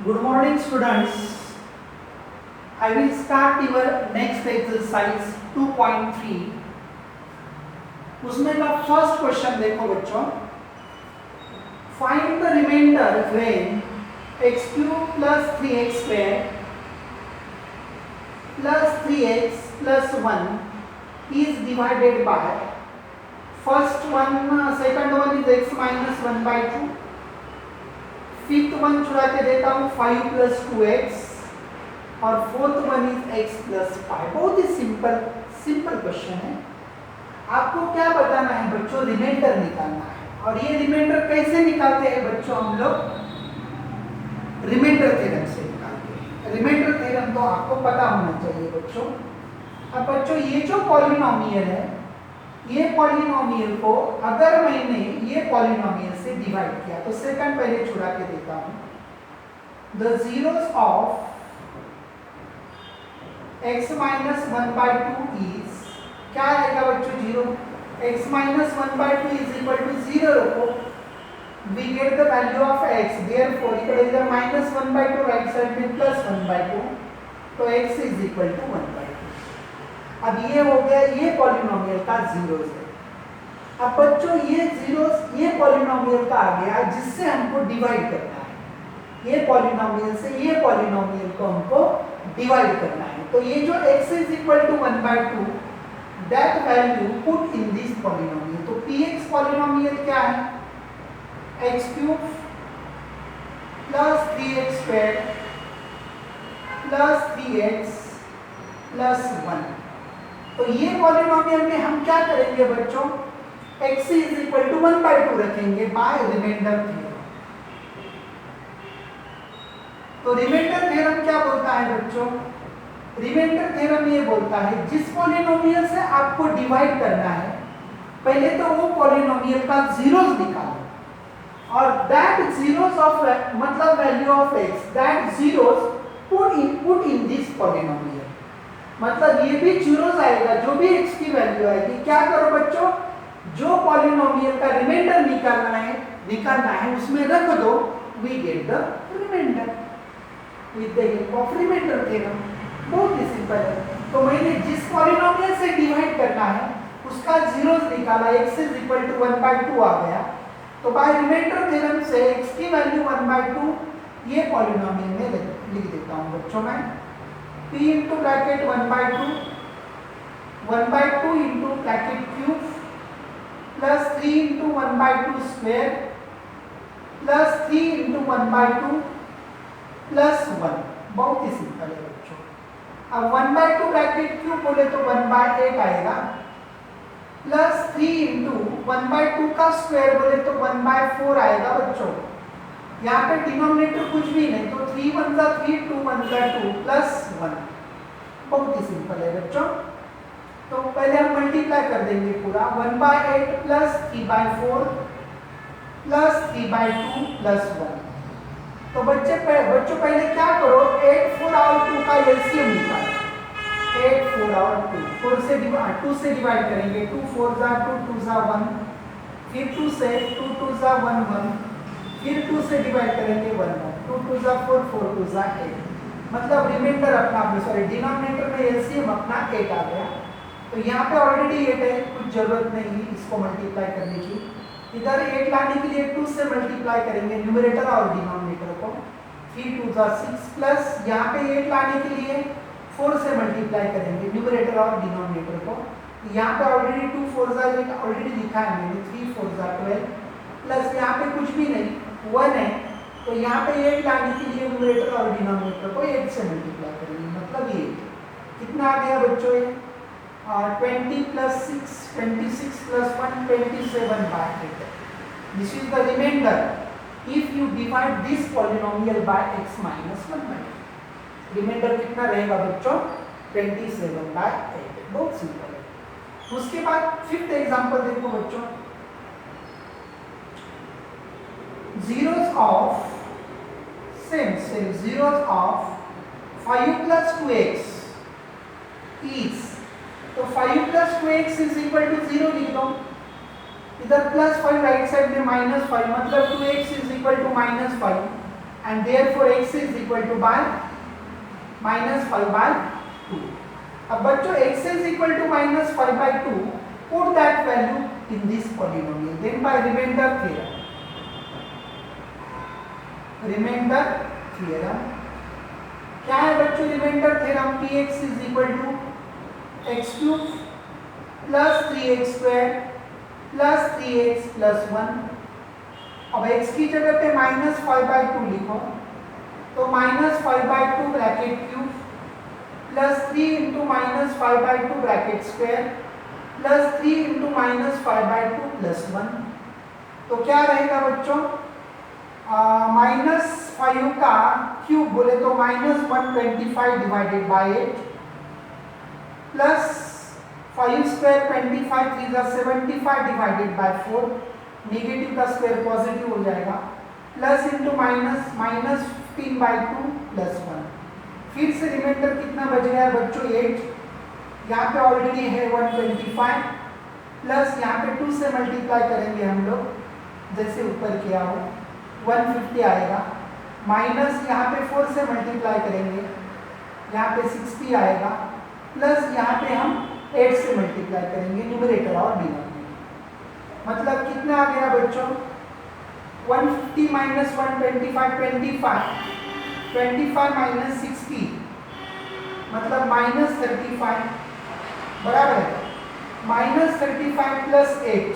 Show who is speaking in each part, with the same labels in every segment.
Speaker 1: Good morning students. I will start your next exercise 2.3. उसमें का first question देखो बच्चों. Find the remainder when x cube plus 3x square plus 3x plus 1 is divided by first one, second one is x minus 1 by 2. Fifth one चुरा के देता हूँ 5 plus 2x और fourth one is x plus 5. बहुत ही simple question है. आपको क्या बताना है बच्चों? रिमाइंडर निकालना है. और ये रिमाइंडर कैसे निकालते हैं बच्चों? हम लोग रिमाइंडर थ्योरम से निकालते हैं. रिमाइंडर थ्योरम तो आपको पता होना चाहिए बच्चों. अब बच्चों ये जो पॉलिनोमियल है, ये पॉलिनोमियल को अगर मैंने ये पॉलिनोमियल से डिवाइड किया तो सेकंड पहले छुड़ा के देता हूं. The zeros of x minus 1 by 2 is क्या आएगा बच्चों? 0. x minus 1 by 2 is equal to 0 रखो. We get the value of x. Therefore equal इधर माइनस 1 बाई 2 राइट साइड में प्लस 1 बाई 2, तो x is equal to 1 by 2. अब ये हो गया ये पॉलिनोमियल का जीरोस है. अब बच्चों ये जीरोस ये पॉलिनोमियल का आ गया जिससे हमको डिवाइड करना है. ये पॉलिनोमियल से ये पॉलिनोमियल को हमको डिवाइड करना है. तो ये जो x is equal to 1 by 2 that value put in this polynomial. तो px पॉलिनोमियल क्या है? x cube plus 3x square plus 3x plus 1. तो ये पॉलिनोमियल में हम क्या करेंगे बच्चों? x is equal to 1 by 2 रखेंगे बाय रिमाइंडर थ्योरम. तो रिमाइंडर थ्योरम क्या बोलता है बच्चों? रिमाइंडर थ्योरम ये बोलता है जिस पॉलिनोमियल से आपको डिवाइड करना है पहले तो वो पॉलिनोमियल का जीरोस निकालो और दैट जीरोस ऑफ मतलब value of x that zeros put in this polynomial. मतलब ये भी जीरोस आएगा जो भी x की वैल्यू आएगी. क्या करो बच्चों? जो पॉलिनोमियल का रिमाइंडर निकालना है उसमें रख दो. We get the remainder with the help of remainder theorem. बहुत ही सिंपल है. तो मैंने जिस पॉलिनोमियल से डिवाइड करना है उसका जीरोस निकाला. x is equal to 1 by 2 आ गया. तो बाय रिमाइंडर थ्योरम से x की वैल्यू 1 बाई 2 ये पॉलिनोमियल में लिख देता हूँ बच्चों. मैं p into bracket 1 by 2 into bracket cube plus 3 into 1 by 2 square plus 3 into 1 by 2 plus 1. बहुत ही सिंपल है बच्चों. अब 1 बाई 2 ब्रैकेट क्यूब बोले तो 1 बाई 8 आएगा प्लस 3 इंटू 1 बाई 2 का स्क्वायर बोले तो 1 बाई 4 आएगा बच्चों. यहाँ पे डिनोमिनेटर कुछ भी नहीं तो 3 1 जा 3 2 1 जा 2 प्लस 1. बहुत ही सिंपल है बच्चों. तो पहले हम मल्टीप्लाई कर देंगे पूरा. 1 by 8 plus 3 by 4 plus 3 by 2 plus 1. तो बच्चों पहले क्या करो? 8 4 और 2 का एलसीएम निकालो. 8 4 और 2 4 से 2 से डिवाइड करेंगे. 2 4 जा 2 2 जा 1 फिर 2 से 2 2 जा 1 1 फिर 2 से डिवाइड करेंगे 1 1 2 2 जा 4 4 2 जा 8. मतलब रिमाइंडर अपना डिनोमिनेटर में एलसीएम अपना 8 आ गया. तो यहाँ पे ऑलरेडी 8 है, कुछ जरूरत नहीं है इसको मल्टीप्लाई करने की. इधर 8 लाने के लिए 2 से मल्टीप्लाई करेंगे न्यूमरेटर और डिनोमिनेटर को. 3 2 जा 6 प्लस यहाँ पे 8 लाने के लिए 4 से मल्टीप्लाई करेंगे न्यूमरेटर और डिनोमिनेटर को. यहाँ पे ऑलरेडी 2 4 जा 8 ऑलरेडी लिखा है मैंने. 3 4 जा 12 प्लस यहाँ पे कुछ भी नहीं 1 है. तो यहाँ पे 8 लाने के लिए न्यूमरेटर और डिनोमिनेटर को 8 से मल्टीप्लाई करेंगे. मतलब ये कितना आ गया बच्चों? 20 plus 6 26 plus 1 27 by 8. This is the remainder if you divide this polynomial by x minus 1 by 8. Remainder कितना रहेगा बच्चों? 27 बाय 8. बहुत सिंपल है. उसके बाद फिफ्थ एग्जांपल देखो बच्चों. zeros of zeros of 5 plus 2x is. तो 5 plus 2x is equal to 0 लिख दो. इधर प्लस 5 राइट साइड में -5 मतलब 2x is equal to -5 and therefore x is equal to by -5/2. अब बच्चों x is equal to -5/2, put that value in this polynomial, then by remainder theorem. Remainder theorem क्या है बच्चों? Remainder theorem px is equal to x³ plus 3x² plus 3x plus 1. अब x की जगह पे -5/2 लिखो, तो -5/2 bracket cube plus 3 into -5/2 bracket square plus 3 into -5/2 plus 1. तो क्या रहेगा बच्चों? -5 का क्यूब बोले तो -125 डिवाइडेड बाय 8 प्लस 5 स्क्वायर 25 3 जा 75 डिवाइडेड बाय 4, नेगेटिव का स्क्वायर पॉजिटिव हो जाएगा, प्लस इंटू -15/2 प्लस 1. फिर से रिमाइंडर कितना बच गया बच्चों? 8. यहाँ पे ऑलरेडी है 125 प्लस यहाँ पे 2 से मल्टीप्लाई करेंगे हम लोग जैसे ऊपर किया हो, 150 आएगा, माइनस यहाँ पे 4 से मल्टीप्लाई करेंगे, यहाँ पे 60 आएगा, प्लस यहाँ पे हम 8 से मल्टीप्लाई करेंगे न्यूमरेटर और डिनोमिनेटर. मतलब कितना आ गया बच्चों? 150 माइनस 125 25 माइनस 60 मतलब -35 बराबर है -35 प्लस 8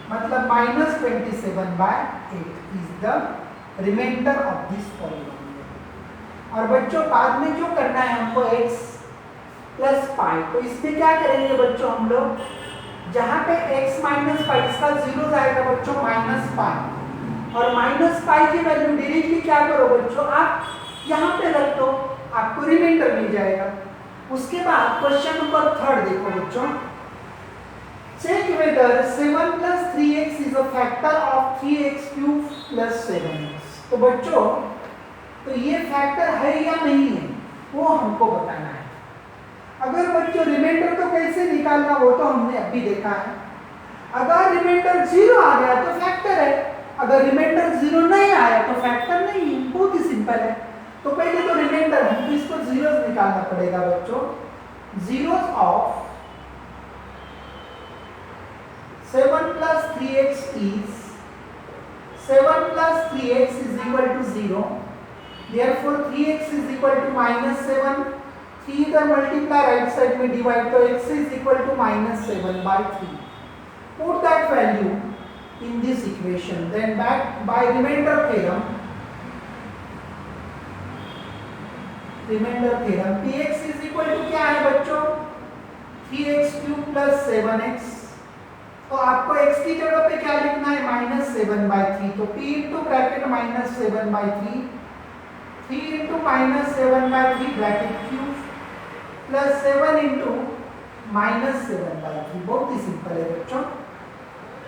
Speaker 1: मतलब -27/8 is the remainder of this polynomial. और बच्चों बाद में जो करना है हमको x प्लस पाई, तो इसमें क्या करेंगे बच्चों हम लोग? जहां पे x माइनस पाई इसका 0 आएगा बच्चों -पाई, और -पाई की वैल्यू डायरेक्टली क्या करो बच्चों? आप यहाँ पे रख दो, आपको रिमाइंडर मिल जाएगा. उसके बाद क्वेश्चन नंबर 3 देखो बच्चों. Check whether 7 plus 3x is a factor of 3x cube plus 7x. तो बच्चों तो ये फैक्टर है या नहीं है वो हमको बताना है. अगर बच्चों रिमाइंडर तो कैसे निकालना वो तो हमने अभी देखा है. अगर रिमाइंडर 0 आ गया तो फैक्टर है, अगर रिमाइंडर 0 नहीं आया तो फैक्टर नहीं है. बहुत ही सिंपल है. तो पहले तो रिमाइंडर है तो इसको जीरोस निकालना पड़ेगा बच्चों. Zeros of 7 plus 3x is 7 plus 3x is equal to 0. Therefore 3x is equal to -7. 3 इधर multiply right side में divide तो x is equal to -7/3. Put that value in this equation. Then back by remainder theorem. Remainder theorem. Px is equal to क्या है बच्चों? 3x³ plus 7x. तो आपको x की जगह पे क्या लिखना है? -7/3. तो p into bracket -7/3 3 into -7/3 bracket cube plus 7 into -7/3. बहुत ही सिंपल है बच्चों.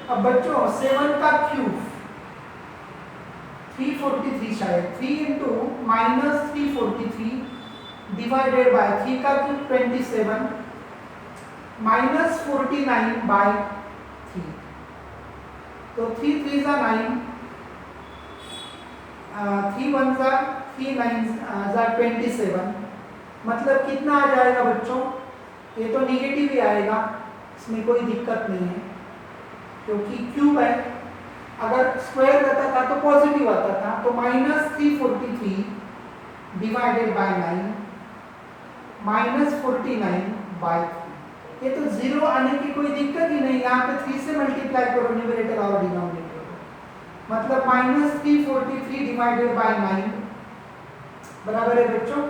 Speaker 1: अब बच्चों 7 का क्यूब 343 शायद 3 इंटू -343 डिवाइडेड बाय 3 का क्यूब 27 -49/3. तो 3 3 जा 9 3 1 जा 3 9 जा 27. मतलब कितना आ जाएगा बच्चों? ये तो निगेटिव ही आएगा, इसमें कोई दिक्कत नहीं है क्योंकि क्यूब है. अगर स्क्वायर रहता था तो पॉजिटिव आता था. तो -343 डिवाइडेड बाय 9 -49/3. ये तो 0 आने की कोई दिक्कत ही नहीं. यहाँ पे 3 से मल्टीप्लाई करो न्यूमरेटर और डिनोमिनेटर. मतलब -343 डिवाइडेड बाय 9 बराबर है बच्चों.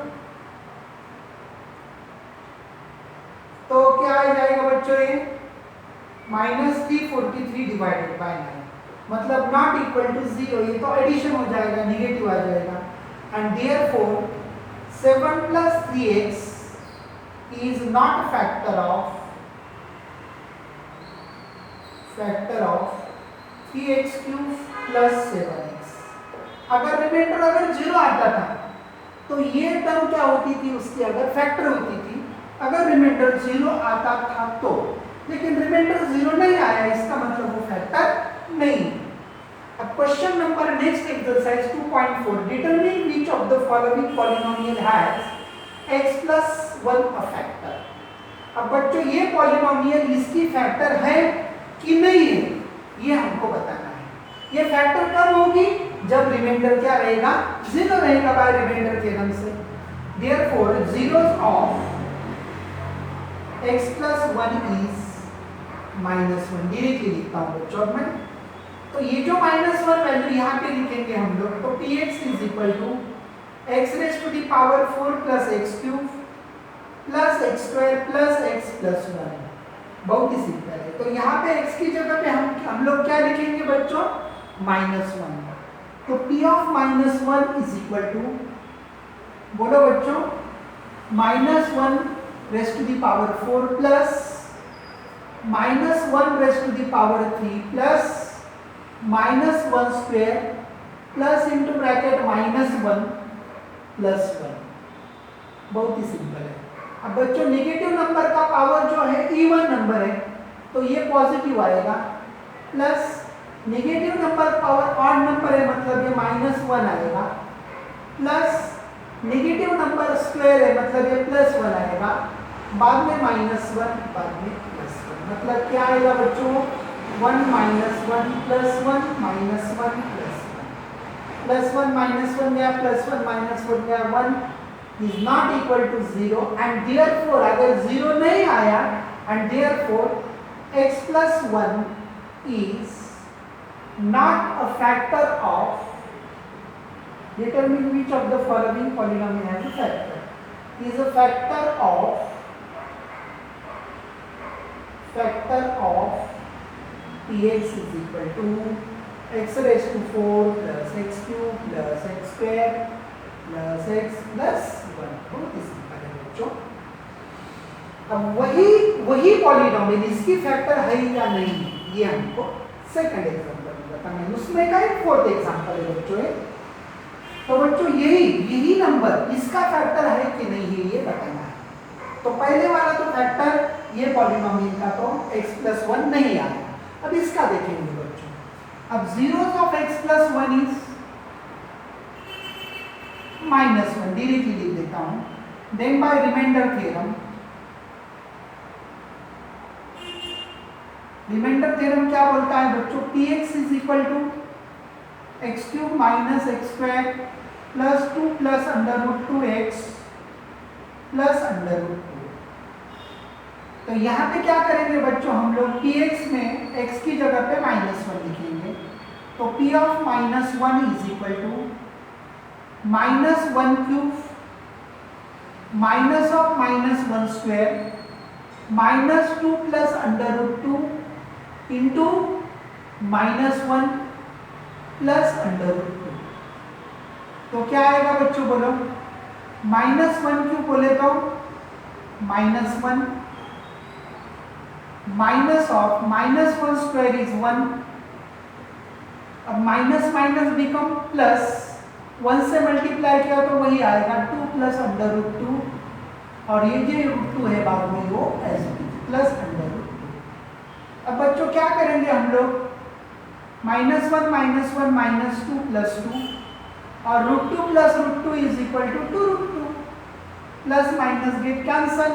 Speaker 1: तो क्या आ जाएगा बच्चों? ये -343 डिवाइडेड बाय 9 मतलब नॉट इक्वल टू 0. ये तो एडिशन हो जाएगा, निगेटिव आ जाएगा. And therefore 7 plus 3x is not factor of 3x³ plus 7x. अगर रिमाइंडर अगर 0 आता था तो ये टर्म क्या होती थी? उसकी अगर फैक्टर होती थी. अगर रिमाइंडर 0 आता था तो, लेकिन रिमाइंडर 0 नहीं आया, इसका मतलब वो फैक्टर नहीं. अब question number next exercise 2.4 determine which of the following polynomial has x plus 1 a factor. अब बच्चों ये पॉलिनोमियल इसकी फैक्टर है कि नहीं है ये हमको बताना है। ये फैक्टर कब होगी जब रिमाइंडर क्या रहेगा 0 रहेगा बाय रिमाइंडर थ्योरम से। Therefore zeros of x plus 1 is -1 directly लिखता हूँ बच्चों मैं। तो ये जो -1 वैल्यू यहाँ पे लिखेंगे हम लोग तो px is equal to x raised to the power 4 plus x cube plus x square plus x plus 1। बहुत ही सिंपल है। तो यहाँ पे x की जगह पे हम लोग क्या लिखेंगे बच्चों -1। तो p of -1 is equal to बोलो बच्चों -1 raised to the power 4 plus -1 raised to the power 3 plus -1 square plus into bracket -1 plus 1। बहुत ही सिंपल है। अब बच्चों नेगेटिव नंबर का पावर जो है इवन नंबर है तो ये पॉजिटिव आएगा plus negative number power odd number है मतलब ये -1 आएगा प्लस नेगेटिव नंबर स्क्वायर है मतलब ये +1 आएगा बाद में -1 बाद में +1 मतलब क्या आएगा बच्चों 1 -1 +1 -1 +1 -1 गया +1 -1 गया 1 is not equal to 0 and therefore अगर 0 नहीं आया and therefore x plus 1 is not a factor of determine which of the following polynomial has a factor is a factor of px is equal to x raised to 4 plus x cube plus x square plus x plus 1। बहुत ही simple है बच्चों। अब वही polynomial इसकी factor है या नहीं ये हमको सेकंड एग्जांपल में बताना है। उसमें का एक फोर्थ एग्जांपल है बच्चों। तो बच्चों यही नंबर इसका फैक्टर है कि नहीं है ये बताना है। तो पहले वाला तो फैक्टर ये पॉलिनोमियल का तो x plus 1 नहीं आया। अब इसका देखेंगे बच्चों। अब zeros of x plus 1 is -1 directly लिख देता हूं। देन बाय रिमाइंडर थ्योरम क्या बोलता है बच्चों px is equal to x cube minus x square plus 2 plus under root 2x plus under root 2। तो यहाँ पे क्या करेंगे बच्चों हम लोग px में x की जगह पे -1 लिखेंगे। तो p of -1 is equal to -1 cube minus of -1 square -2 plus under root 2 into -1 plus under root 2। तो क्या आएगा बच्चों बोलो -1 क्यों बोले तो -1 माइनस ऑफ -1 स्क्वायर इज 1। अब माइनस माइनस बिकम प्लस 1 से मल्टीप्लाई किया तो वही आएगा 2 प्लस अंडर रूट 2 और ये जो रूट 2 है बाद में वो ऐसे प्लस अंडर रूट 2। अब बच्चों क्या करेंगे हम लोग -1 -1 -2 प्लस 2 और root 2 plus root 2 is equal to 2 root 2 plus minus get cancel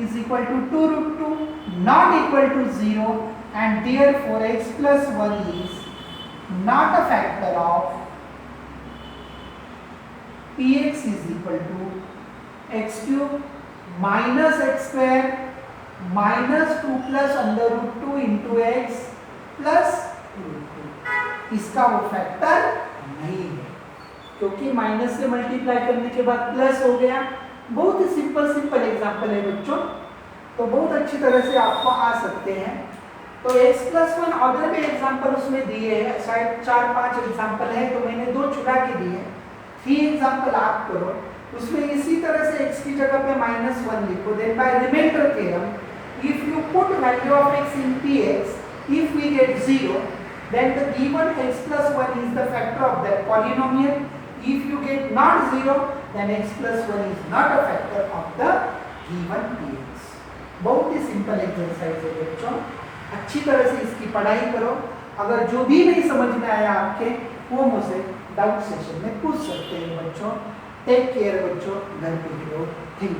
Speaker 1: is equal to 2 root 2 not equal to 0 and therefore x plus 1 is not a factor of px is equal to x cube minus x square minus 2 plus under root 2 into x plus इसका वो factor नहीं है क्योंकि minus से multiply करने के बाद plus हो गया। बहुत ही सिंपल एग्जांपल है बच्चों, तो बहुत अच्छी तरह से आपको आ सकते हैं। तो x प्लस 1 ऑर्डर में एग्जांपल उसमें दिए हैं, शायद 4-5 एग्जांपल है तो मैंने 2 चुरा के दिए, 3 एग्जांपल आप करो। उसमें इसी तरह से x की जगह पे -1 लिखो। Then by remainder theorem if you put value of x in px if we get 0 then the given x plus 1 is the factor of that polynomial. If you get not 0 then x plus 1 is not a factor of the given px। बहुत ही simple exercise है बच्चों, अच्छी तरह से इसकी पढ़ाई करो
Speaker 2: अगर जो भी नहीं समझ में आया आपके, वो मुझसे डाउट सेशन में पूछ सकते हैं बच्चों। टेक केयर बच्चों, घर पे रहो, थिंक